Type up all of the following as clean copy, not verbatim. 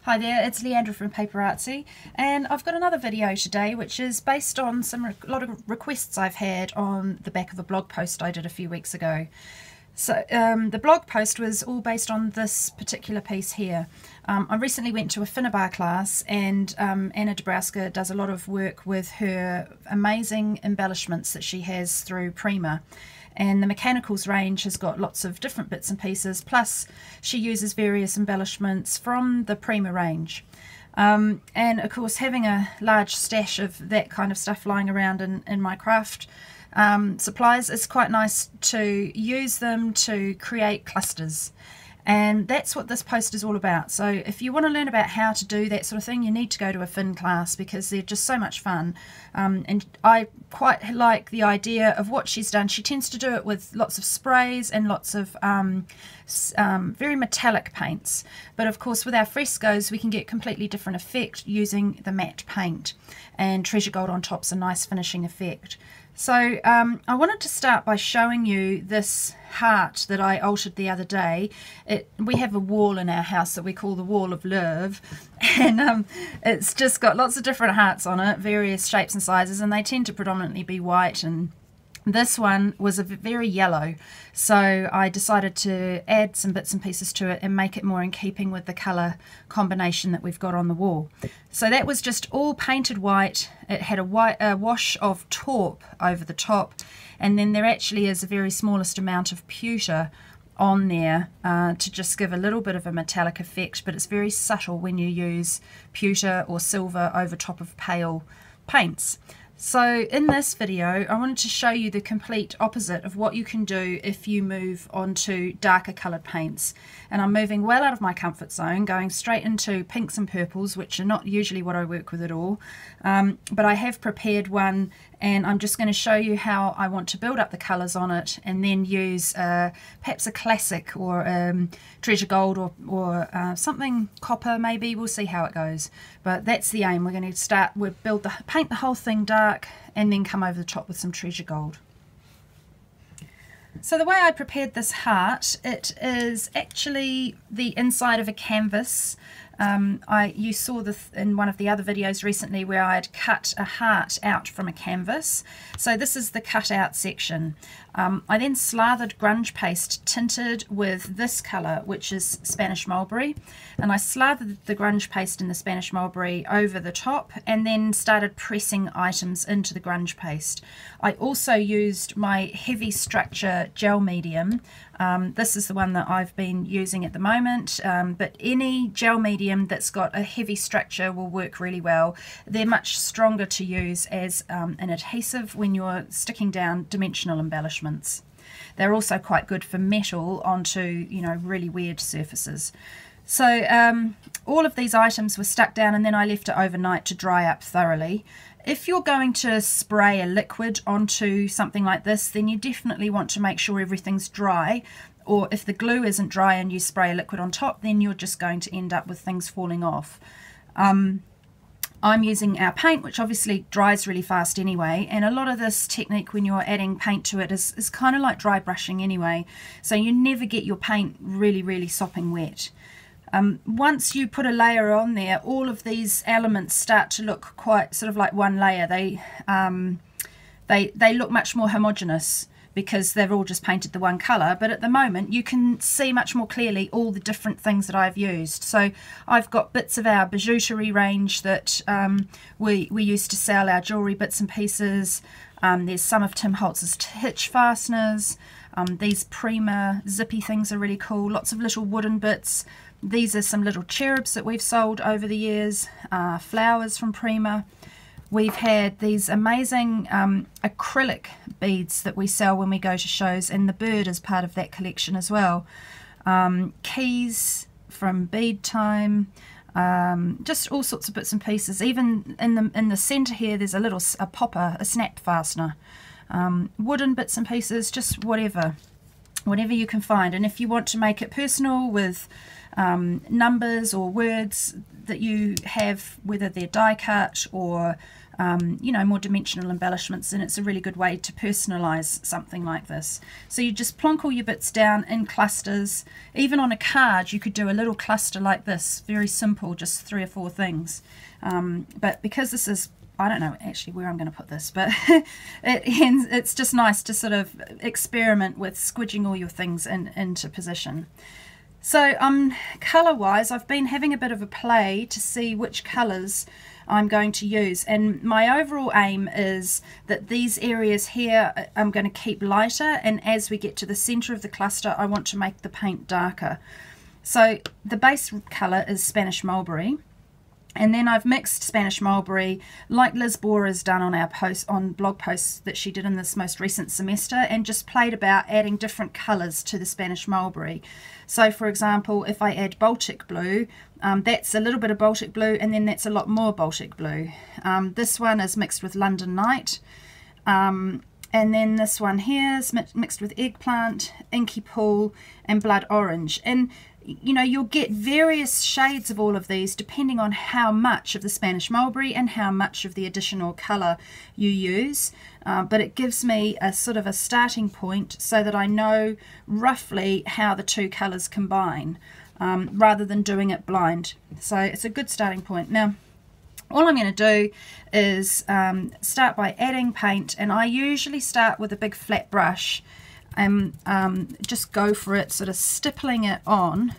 Hi there, it's Leandra from PaperArtsy, and I've got another video today which is based on a lot of requests I've had on the back of a blog post I did a few weeks ago. So the blog post was all based on this particular piece here. I recently went to a Finnabar class, and Anna Dabrowska does a lot of work with her amazing embellishments that she has through Prima. And the mechanicals range has got lots of different bits and pieces, plus she uses various embellishments from the Prima range. And of course, having a large stash of that kind of stuff lying around in my craft supplies, it's quite nice to use them to create clusters. And that's what this post is all about. So if you want to learn about how to do that sort of thing, you need to go to a Fin class because they're just so much fun. And I quite like the idea of what she's done. She tends to do it with lots of sprays and lots of very metallic paints. But of course, with our frescoes, we can get completely different effect using the matte paint. And Treasure Gold on top's a nice finishing effect. So I wanted to start by showing you this heart that I altered the other day. We have a wall in our house that we call the Wall of Love, and it's just got lots of different hearts on it, various shapes and sizes, and they tend to predominantly be white, and this one was a very yellow, so I decided to add some bits and pieces to it and make it more in keeping with the colour combination that we've got on the wall. So that was just all painted white. It had a wash of taupe over the top, and then there actually is a very smallest amount of pewter on there to just give a little bit of a metallic effect, but it's very subtle when you use pewter or silver over top of pale paints. So in this video, I wanted to show you the complete opposite of what you can do if you move on to darker coloured paints. And I'm moving well out of my comfort zone, going straight into pinks and purples, which are not usually what I work with at all. But I have prepared one, and I'm just going to show you how I want to build up the colours on it, and then use perhaps a classic or Treasure Gold or something copper maybe. We'll see how it goes. But that's the aim. We're going to paint the whole thing dark and then come over the top with some Treasure Gold. So the way I prepared this heart, it is actually the inside of a canvas. You saw this in one of the other videos recently where I had cut a heart out from a canvas. So this is the cut out section. I then slathered grunge paste tinted with this colour, which is Spanish mulberry, and I slathered the grunge paste in the Spanish mulberry over the top and then started pressing items into the grunge paste. I also used my heavy structure gel medium. This is the one that I've been using at the moment, but any gel medium that's got a heavy structure will work really well. They're much stronger to use as an adhesive when you're sticking down dimensional embellishments. They're also quite good for metal onto, you know, really weird surfaces. So all of these items were stuck down, and then I left it overnight to dry up thoroughly. If you're going to spray a liquid onto something like this, then you definitely want to make sure everything's dry, or if the glue isn't dry and you spray a liquid on top, then you're just going to end up with things falling off. I'm using our paint, which obviously dries really fast anyway, and a lot of this technique when you're adding paint to it is kind of like dry brushing anyway, so you never get your paint really sopping wet. Once you put a layer on there, all of these elements start to look quite sort of like one layer. They look much more homogeneous because they've all just painted the one colour, but at the moment you can see much more clearly all the different things that I've used. So I've got bits of our bijouterie range that we used to sell our jewellery bits and pieces. There's some of Tim Holtz's hitch fasteners. These Prima zippy things are really cool. Lots of little wooden bits. These are some little cherubs that we've sold over the years. Flowers from Prima. We've had these amazing acrylic beads that we sell when we go to shows, and the bird is part of that collection as well. Keys from Bead Time, just all sorts of bits and pieces. Even in the centre here, there's a popper, a snap fastener. Wooden bits and pieces, just whatever you can find. And if you want to make it personal with numbers or words that you have, whether they're die cut or you know, more dimensional embellishments, and it's a really good way to personalize something like this. So you just plonk all your bits down in clusters. Even on a card you could do a little cluster like this, very simple, just 3 or 4 things. But because this is, I don't know actually where I'm going to put this, but it's just nice to sort of experiment with squidging all your things into position. So colour wise, I've been having a bit of a play to see which colours I'm going to use, and my overall aim is that these areas here I'm going to keep lighter, and as we get to the centre of the cluster I want to make the paint darker. So the base colour is Spanish Mulberry, and then I've mixed Spanish Mulberry like Liz Bora's done on our blog posts that she did in this most recent semester, and just played about adding different colours to the Spanish Mulberry. So for example, if I add Baltic Blue, that's a little bit of Baltic Blue, and then that's a lot more Baltic Blue. This one is mixed with London Night, and then this one here is mixed with Eggplant, Inky Pool and Blood Orange. And you know, you'll get various shades of all of these depending on how much of the Spanish Mulberry and how much of the additional colour you use, but it gives me a sort of a starting point so that I know roughly how the 2 colours combine, rather than doing it blind. So it's a good starting point. Now all I'm going to do is start by adding paint, and I usually start with a big flat brush and just go for it, sort of stippling it on.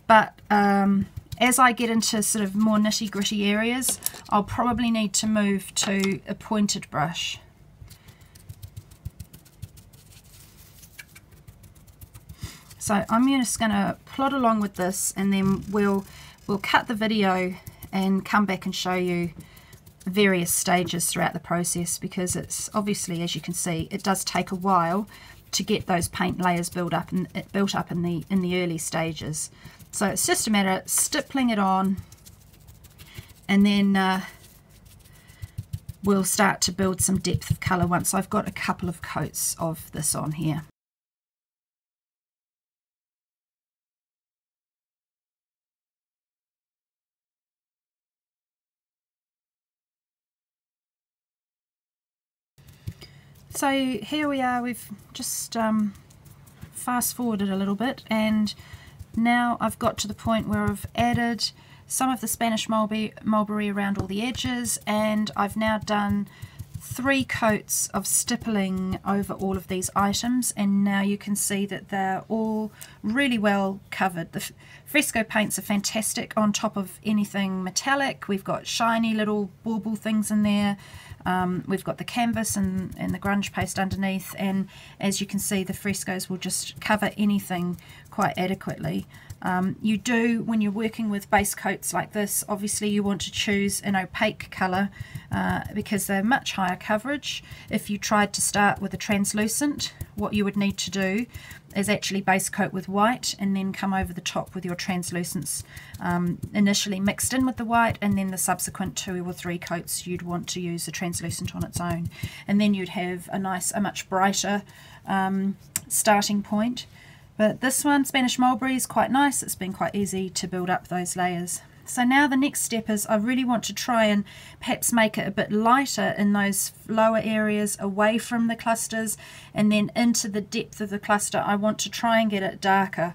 But as I get into sort of more nitty gritty areas, I'll probably need to move to a pointed brush. So I'm just going to plod along with this, and then we'll cut the video and come back and show you various stages throughout the process, because it's obviously, as you can see, it does take a while to get those paint layers built up in the early stages. So it's just a matter of stippling it on, and then we'll start to build some depth of colour once I've got a couple of coats of this on here. So here we are, we've just fast forwarded a little bit, and now I've got to the point where I've added some of the Spanish mulberry around all the edges, and I've now done 3 coats of stippling over all of these items, and now you can see that they're all really well covered. The Fresco paints are fantastic on top of anything metallic. We've got shiny little bauble things in there. We've got the canvas and the grunge paste underneath, and as you can see, the Frescos will just cover anything quite adequately. You do, when you're working with base coats like this, obviously you want to choose an opaque colour because they're much higher coverage. If you tried to start with a translucent, what you would need to do is actually base coat with white and then come over the top with your translucents initially mixed in with the white, and then the subsequent 2 or 3 coats you'd want to use the translucent on its own, and then you'd have a much brighter starting point. But this one, Spanish Mulberry, is quite nice. It's been quite easy to build up those layers. So now the next step is I really want to try and perhaps make it a bit lighter in those lower areas away from the clusters, and then into the depth of the cluster I want to try and get it darker.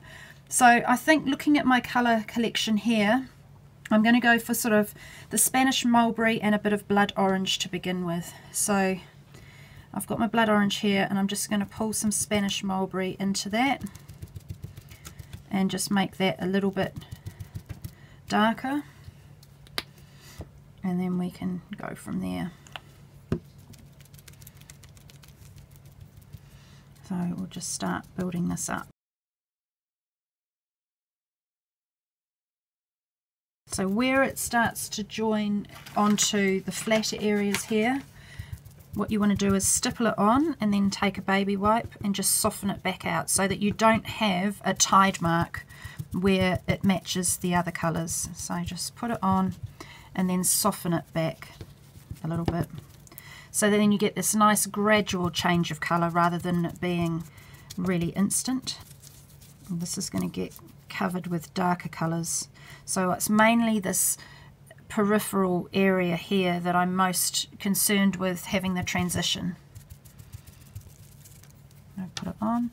So I think, looking at my colour collection here, I'm going to go for sort of the Spanish Mulberry and a bit of Blood Orange to begin with. So I've got my Blood Orange here, and I'm just going to pull some Spanish Mulberry into that and just make that a little bit darker, and then we can go from there. So we'll just start building this up. So where it starts to join onto the flatter areas here, what you want to do is stipple it on and then take a baby wipe and just soften it back out so that you don't have a tide mark where it matches the other colours. So just put it on and then soften it back a little bit, so then you get this nice gradual change of colour rather than it being really instant. And this is going to get covered with darker colours, so it's mainly this peripheral area here that I'm most concerned with having the transition. I'll put it on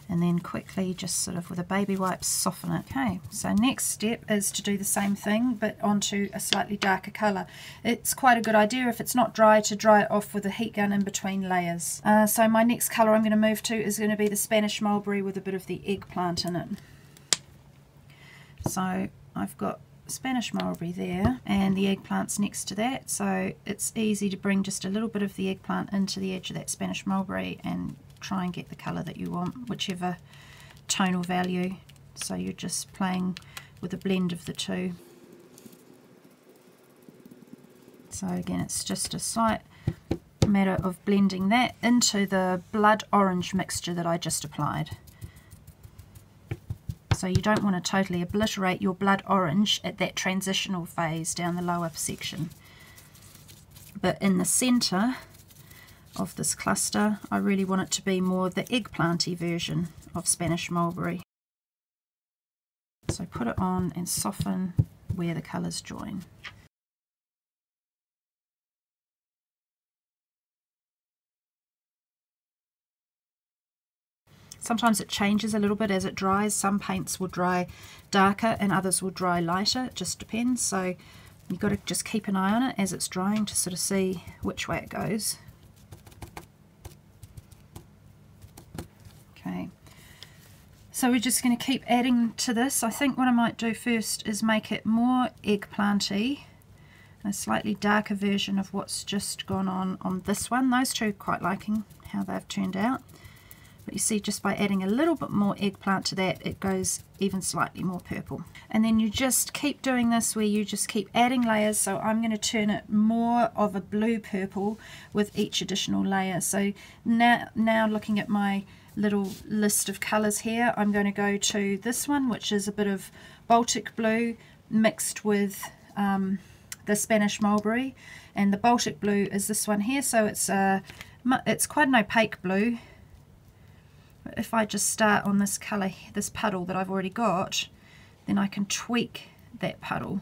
and then quickly just sort of with a baby wipe soften it. Okay, so next step is to do the same thing but onto a slightly darker colour. It's quite a good idea if it's not dry to dry it off with a heat gun in between layers. So my next colour I'm going to move to is going to be the Spanish mulberry with a bit of the eggplant in it. So I've got Spanish mulberry there and the eggplant's next to that, so it's easy to bring just a little bit of the eggplant into the edge of that Spanish mulberry and try and get the colour that you want, whichever tonal value. So you're just playing with a blend of the two. So again, it's just a slight matter of blending that into the blood orange mixture that I just applied. So you don't want to totally obliterate your blood orange at that transitional phase down the lower section. But in the centre of this cluster, I really want it to be more the eggplanty version of Spanish mulberry. So put it on and soften where the colours join. Sometimes it changes a little bit as it dries. Some paints will dry darker and others will dry lighter. It just depends. So you've got to just keep an eye on it as it's drying to sort of see which way it goes. Okay, so we're just going to keep adding to this. I think what I might do first is make it more eggplanty, a slightly darker version of what's just gone on this one. Those two quite liking how they've turned out. But you see, just by adding a little bit more eggplant to that, it goes even slightly more purple. And then you just keep doing this where you just keep adding layers. So I'm going to turn it more of a blue purple with each additional layer. So now looking at my little list of colours here, I'm going to go to this one, which is a bit of Baltic blue mixed with the Spanish mulberry, and the Baltic blue is this one here. So it's quite an opaque blue. But if I just start on this colour, this puddle that I've already got, then I can tweak that puddle.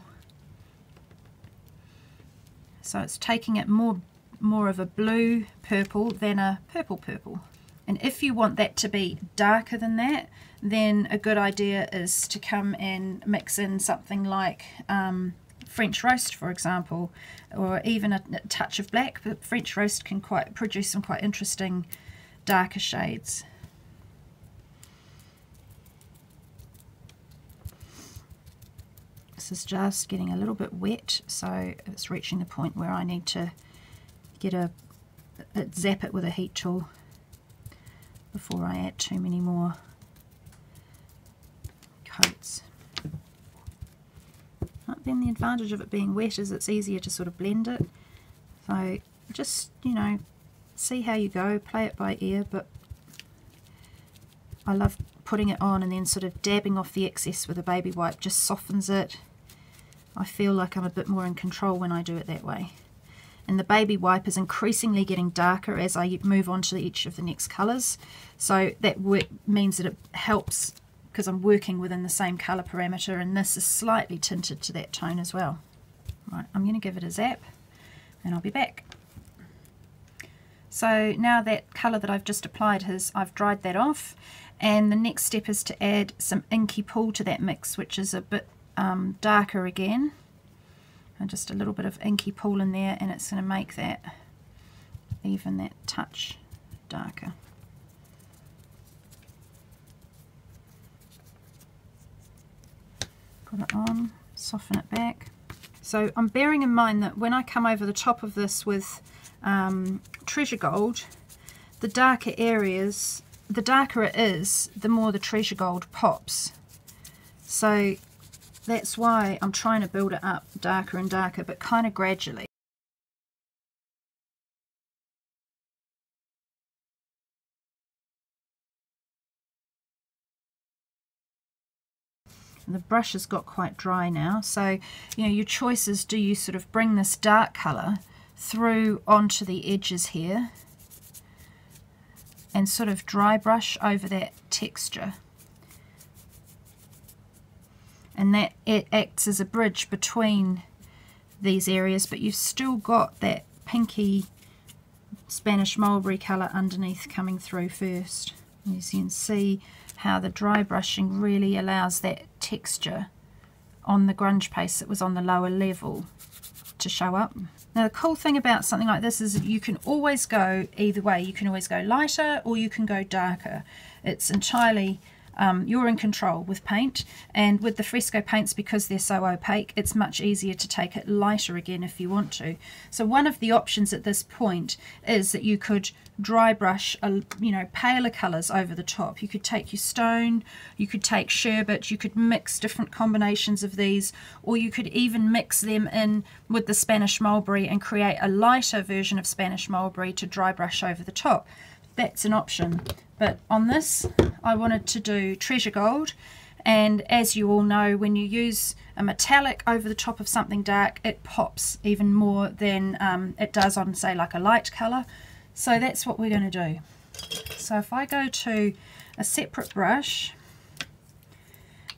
So it's taking it more of a blue purple than a purple purple. And if you want that to be darker than that, then a good idea is to come and mix in something like French roast, for example, or even a touch of black. But French roast can produce some quite interesting darker shades. This is just getting a little bit wet, so it's reaching the point where I need to zap it with a heat tool before I add too many more coats. But then the advantage of it being wet is it's easier to sort of blend it. So just, you know, see how you go, play it by ear, but I love putting it on and then sort of dabbing off the excess with a baby wipe. Just softens it. I feel like I'm a bit more in control when I do it that way. And the baby wipe is increasingly getting darker as I move on to each of the next colours. So that means that it helps because I'm working within the same colour parameter, and this is slightly tinted to that tone as well. Right, I'm going to give it a zap and I'll be back. So now that colour that I've just applied I've dried that off, and the next step is to add some inky pool to that mix, which is a bit darker again, and just a little bit of inky pool in there, and it's going to make that even that touch darker. Put it on, soften it back. So I'm bearing in mind that when I come over the top of this with treasure gold, the darker areas, the darker it is, the more the treasure gold pops. So that's why I'm trying to build it up darker and darker, but kind of gradually. And the brush has got quite dry now, so you know, your choice is, do you sort of bring this dark colour through onto the edges here and sort of dry brush over that texture, and that it acts as a bridge between these areas, but you've still got that pinky Spanish mulberry colour underneath coming through first. As you can see how the dry brushing really allows that texture on the grunge paste that was on the lower level to show up. Now the cool thing about something like this is that you can always go either way. You can always go lighter or you can go darker. It's entirely you're in control with paint, and with the Fresco paints, because they're so opaque, it's much easier to take it lighter again if you want to. So one of the options at this point is that you could dry brush paler colours over the top. You could take your stone, you could take sherbet, you could mix different combinations of these, or you could even mix them in with the Spanish mulberry and create a lighter version of Spanish mulberry to dry brush over the top. That's an option. But on this, I wanted to do treasure gold, and as you all know, when you use a metallic over the top of something dark, it pops even more than it does on, say, like a light colour. So that's what we're going to do. So if I go to a separate brush,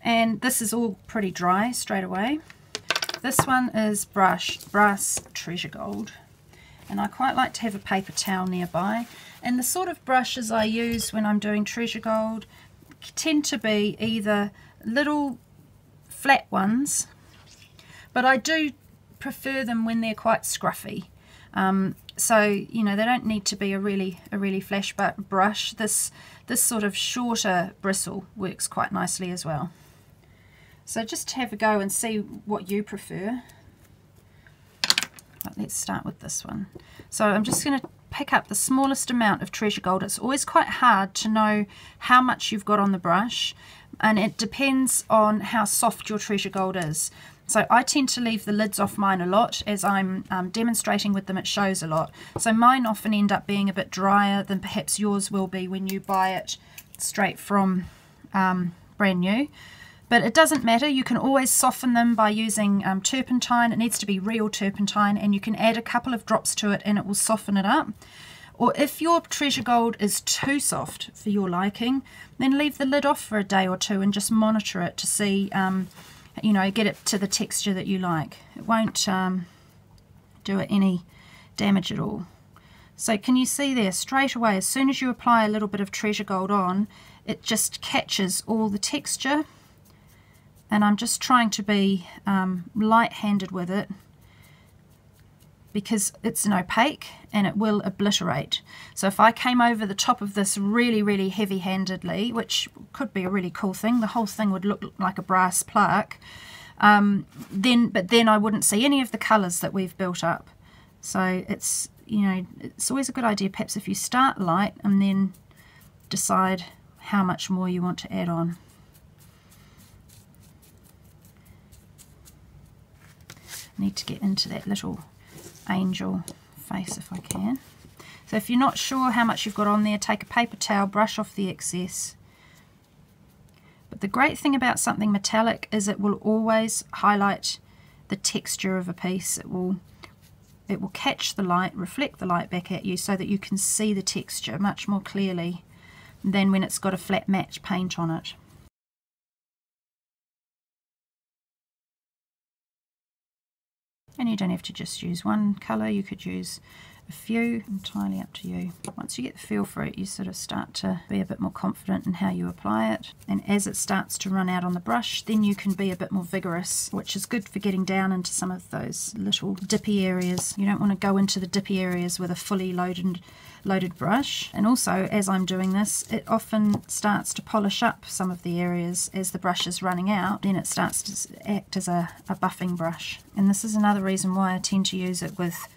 and this is all pretty dry straight away. This one is Brass Treasure Gold, and I quite like to have a paper towel nearby. And the sort of brushes I use when I'm doing treasure gold tend to be either little flat ones, but I do prefer them when they're quite scruffy. So you know, they don't need to be a really flash brush. This sort of shorter bristle works quite nicely as well. So just have a go and see what you prefer. But let's start with this one. So I'm just going to pick up the smallest amount of treasure gold. It's always quite hard to know how much you've got on the brush, and it depends on how soft your treasure gold is. So I tend to leave the lids off mine a lot. As I'm demonstrating with them, it shows a lot. So mine often end up being a bit drier than perhaps yours will be when you buy it straight from brand new. But it doesn't matter, you can always soften them by using turpentine. It needs to be real turpentine, and you can add a couple of drops to it and it will soften it up. Or if your treasure gold is too soft for your liking, then leave the lid off for a day or two and just monitor it to see, you know, get it to the texture that you like. It won't do it any damage at all. So can you see there straight away, as soon as you apply a little bit of treasure gold on, it just catches all the texture. And I'm just trying to be light-handed with it because it's an opaque and it will obliterate. So if I came over the top of this really heavy-handedly, which could be a really cool thing, the whole thing would look like a brass plaque, but then I wouldn't see any of the colours that we've built up. So it's, you know, it's always a good idea perhaps if you start light and then decide how much more you want to add on. Need to get into that little angel face if I can. So if you're not sure how much you've got on there, take a paper towel, brush off the excess. But the great thing about something metallic is it will always highlight the texture of a piece. It will catch the light, reflect the light back at you so that you can see the texture much more clearly than when it's got a flat matte paint on it. And you don't have to just use one colour, you could use a few, entirely up to you. Once you get the feel for it, you sort of start to be a bit more confident in how you apply it. And as it starts to run out on the brush, then you can be a bit more vigorous, which is good for getting down into some of those little dippy areas. You don't want to go into the dippy areas with a fully loaded brush. And also, as I'm doing this, it often starts to polish up some of the areas as the brush is running out. Then it starts to act as a buffing brush. And this is another reason why I tend to use it with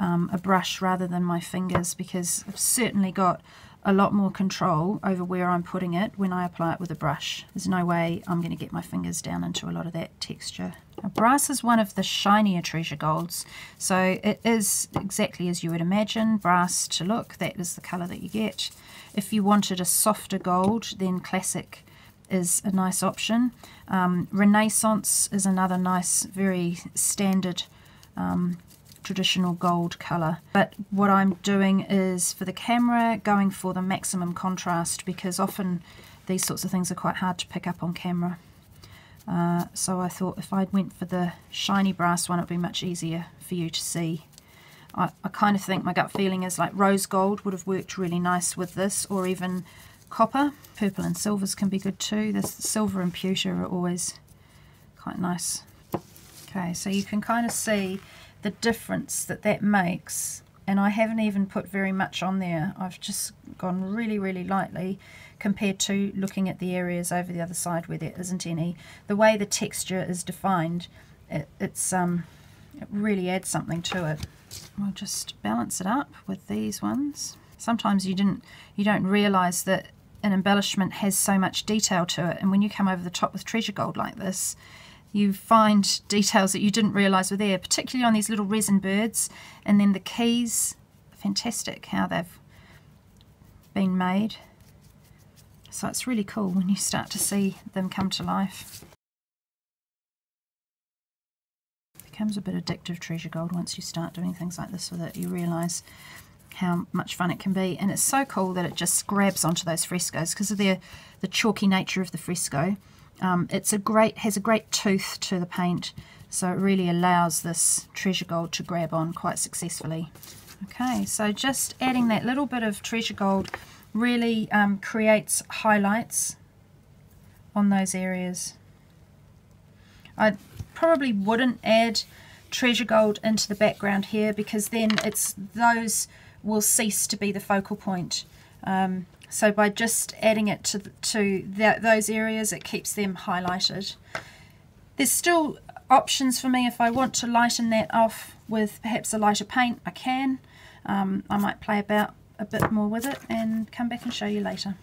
a brush rather than my fingers, because I've certainly got a lot more control over where I'm putting it when I apply it with a brush. There's no way I'm going to get my fingers down into a lot of that texture. Now, brass is one of the shinier treasure golds, so it is exactly as you would imagine brass to look. That is the colour that you get. If you wanted a softer gold, then classic is a nice option. Renaissance is another nice, very standard traditional gold colour, but what I'm doing is, for the camera, going for the maximum contrast, because often these sorts of things are quite hard to pick up on camera. So I thought if I went for the shiny brass one, it would be much easier for you to see. I kind of think my gut feeling is like rose gold would have worked really nice with this, or even copper. Purple and silvers can be good too. This silver and pewter are always quite nice. Okay, so you can kind of see the difference that makes, and I haven't even put very much on there. I've just gone really lightly compared to looking at the areas over the other side where there isn't any. The way the texture is defined, it really adds something to it. We'll just balance it up with these ones. Sometimes you don't realize that an embellishment has so much detail to it, and when you come over the top with treasure gold like this, you find details that you didn't realize were there, particularly on these little resin birds. And then the keys, fantastic how they've been made. So it's really cool when you start to see them come to life. It becomes a bit addictive, treasure gold, once you start doing things like this with it. You realize how much fun it can be, and it's so cool that it just grabs onto those frescoes because of the chalky nature of the fresco. Has a great tooth to the paint, so it really allows this treasure gold to grab on quite successfully. Okay, so just adding that little bit of treasure gold really creates highlights on those areas. I probably wouldn't add treasure gold into the background here, because then those will cease to be the focal point. So by just adding it to those areas, it keeps them highlighted. There's still options for me if I want to lighten that off with perhaps a lighter paint. I can. I might play about a bit more with it and come back and show you later.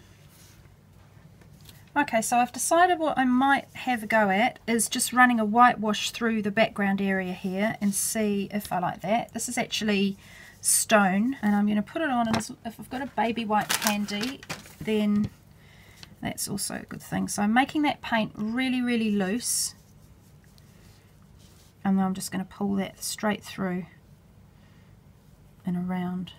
Okay, so I've decided what I might have a go at is just running a whitewash through the background area here and see if I like that. This is actually stone, and I'm going to put it on, and if I've got a baby white handy, then that's also a good thing. So I'm making that paint really loose, and then I'm just going to pull that straight through and around.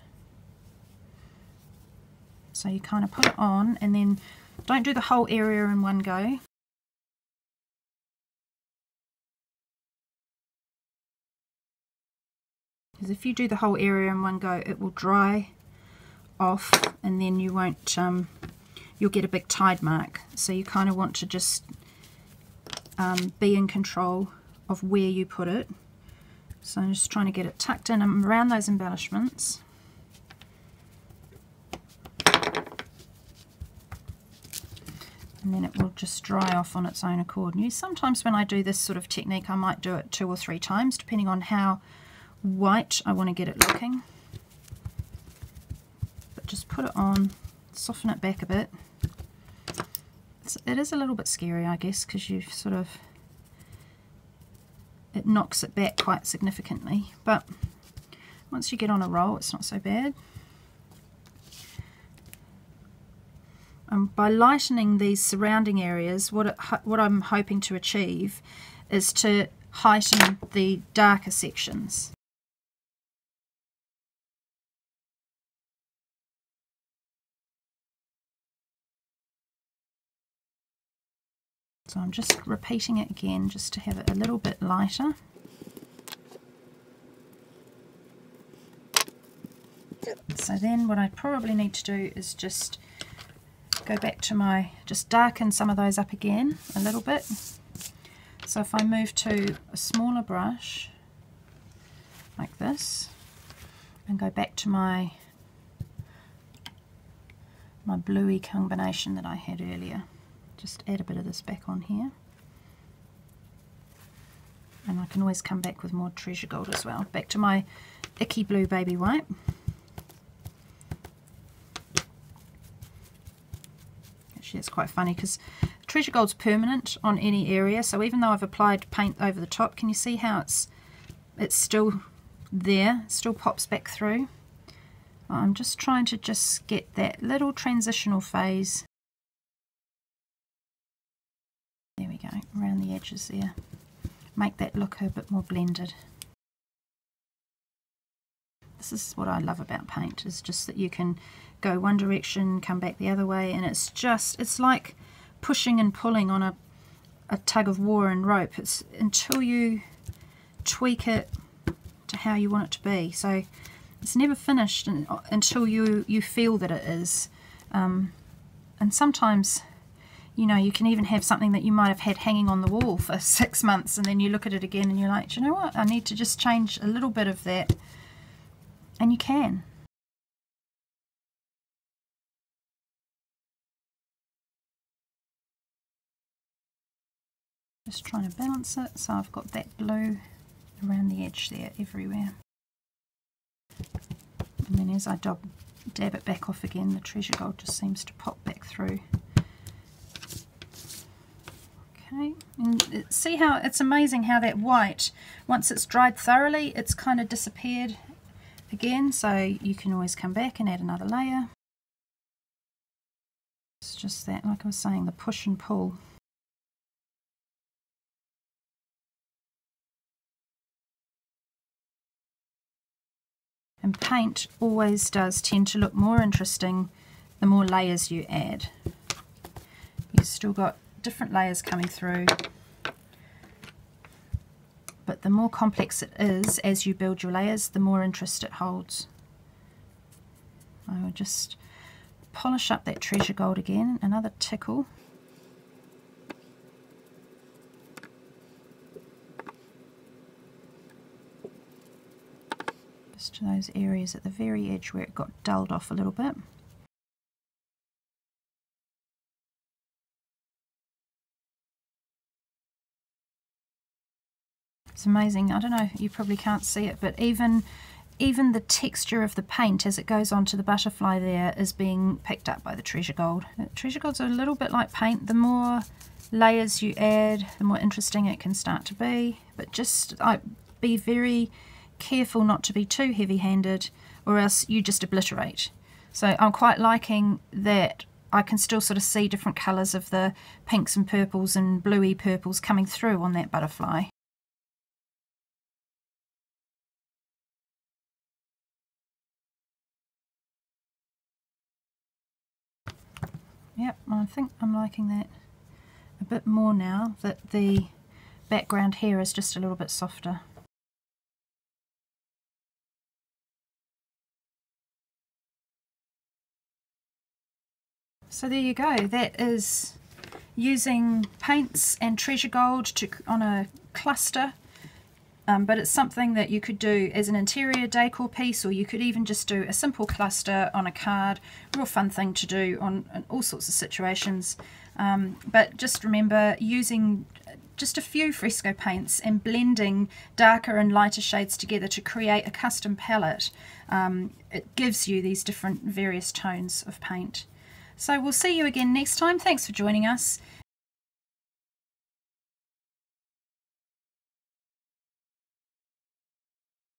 So you kind of put it on, and then don't do the whole area in one go. Because if you do the whole area in one go, it will dry off, and then you won't, you'll get a big tide mark. So you kind of want to just be in control of where you put it. So I'm just trying to get it tucked in around those embellishments. And then it will just dry off on its own accord. And sometimes when I do this sort of technique, I might do it 2 or 3 times, depending on how white I want to get it looking. But just put it on, soften it back a bit. It is a little bit scary, I guess, because you sort of, it knocks it back quite significantly, but once you get on a roll, it's not so bad. By lightening these surrounding areas, what I'm hoping to achieve is to heighten the darker sections. So I'm just repeating it again just to have it a little bit lighter. So then what I probably need to do is just go back to just darken some of those up again a little bit. So if I move to a smaller brush like this and go back to my bluey combination that I had earlier, just add a bit of this back on here, and I can always come back with more treasure gold as well. Back to my icky blue baby white. Actually, it's quite funny because treasure gold's permanent on any area, so even though I've applied paint over the top, can you see how it's still there, it still pops back through? I'm just trying to just get that little transitional phase. There we go, around the edges there. Make that look a bit more blended. This is what I love about paint, is just that you can go one direction, come back the other way, and it's like pushing and pulling on a tug of war and rope. It's until you tweak it to how you want it to be. So it's never finished until you feel that it is. And sometimes, you know, you can even have something that you might have had hanging on the wall for 6 months, and then you look at it again and you're like, do you know what, I need to just change a little bit of that. And you can. Just trying to balance it so I've got that blue around the edge there everywhere. And then as I dab it back off again, the treasure gold just seems to pop back through. Okay, and see how it's amazing how that white, once it's dried thoroughly, it's kind of disappeared again, so you can always come back and add another layer. It's just that, like I was saying, the push and pull. And paint always does tend to look more interesting the more layers you add. You've still got different layers coming through, but the more complex it is as you build your layers, the more interest it holds. I will just polish up that treasure gold again, another tickle. Just to those areas at the very edge where it got dulled off a little bit. It's amazing. I don't know, you probably can't see it, but even the texture of the paint as it goes onto the butterfly there is being picked up by the treasure gold. Treasure gold's a little bit like paint. The more layers you add, the more interesting it can start to be. But just be very careful not to be too heavy-handed, or else you just obliterate. So I'm quite liking that I can still sort of see different colours of the pinks and purples and bluey purples coming through on that butterfly. Yep, I think I'm liking that a bit more now that the background here is just a little bit softer. So there you go, that is using paints and treasure gold on a cluster, but it's something that you could do as an interior decor piece, or you could even just do a simple cluster on a card. Real fun thing to do in all sorts of situations. But just remember, using just a few Fresco paints and blending darker and lighter shades together to create a custom palette, it gives you these different various tones of paint. So we'll see you again next time. Thanks for joining us.